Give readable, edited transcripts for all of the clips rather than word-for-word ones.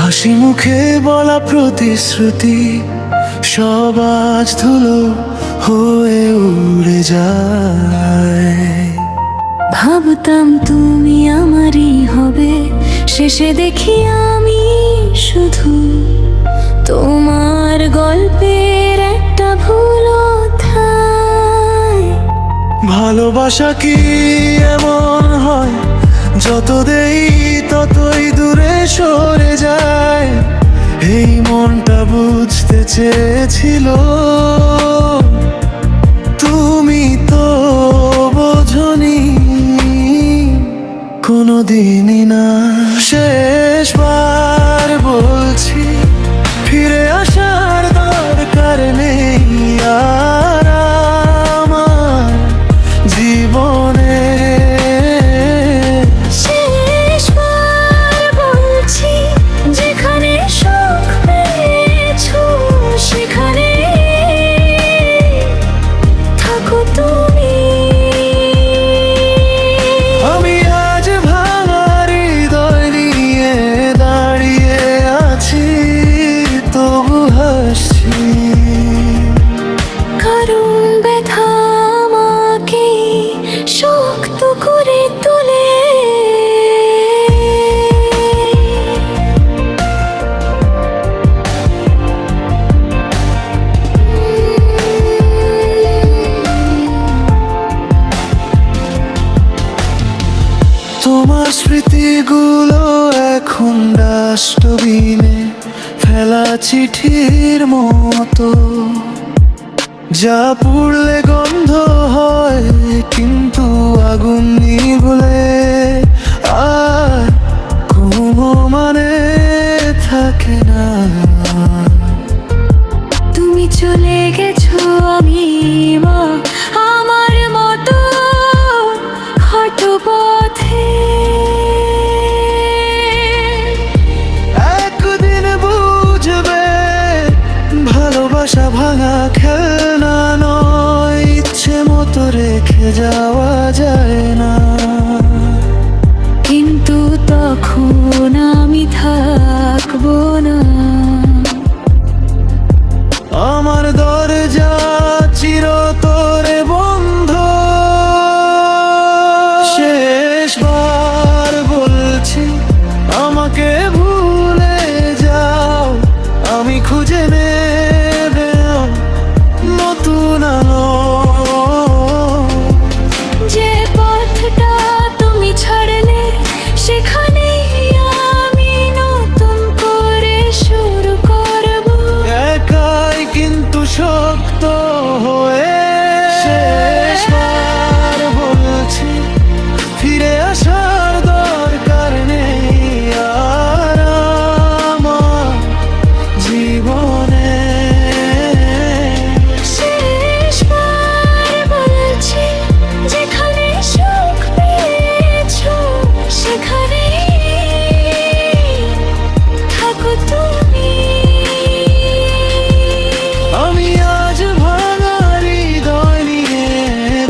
হাসি মুখে বলা প্রতিশ্রুতি সব আজ ধুলো হয়ে উড়ে যায়। ভাবতাম তুমি আমারই হবে, শেষে দেখি আমি শুধু তোমার গল্পের একটা ভুল অধ্যায়। ভালোবাসা কি এমন হয়, যত দেই ততই দূরে সরে যায়? এই মনটা বুঝতে চেয়েছিল, তুমি তো বোঝনি কোনোদিনই না। শেষবার বলছি, ফিরে আসার দরকার নেই আর আমার জীবনে। শেষবার বলছি, যেখানে সুখ পেয়েছো সেখানে থাকো তুমি। আমি আজ ভাঙা হৃদয় নিয়ে দাঁড়িয়ে আছি, তবু হাসছি। কারণ ব্যথা আমাকে শক্ত করে তোলে। তোমার স্মৃতিগুলো এখন ডাস্টবিনে ফেলা চিঠির মতো, যা পুড়লে গন্ধ হয় কিন্তু আগুন নিভলে আর কোনো মানে থাকে না। তুমি চলে গেছো, আমি মা আমার মতো হাঁটো পথে। একদিন বুঝবে ভালোবাসা ভাঙা খেলনা নয়, ইচ্ছে মতো রেখে যাওয়া যায় না। কিন্তু তখন আমি থাকবো না। আমার দরজা চিরতরে বন্ধ। শেষবার বলছি, আমাকে ভুলে যাও, আমি খুঁজে নেবে নতুন আলো। যে পথটা তুমি ছাড়লে সেখানেই আমি নতুন করে শুরু করব। একাই কিন্তু শক্ত হয়ে। শেষবার বলছি, ফিরে আসার দরকার নেই আর আমার জীবনে। শেষবার বলছি, যেখানে সুখ পেয়েছো সেখানেই থাকো তুমি। আমি আজ ভাঙা হৃদয় নিয়ে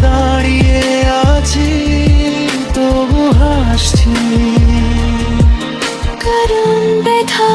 দাঁড়িয়ে আছি, তবু হাসছি। কারণ ব্যথা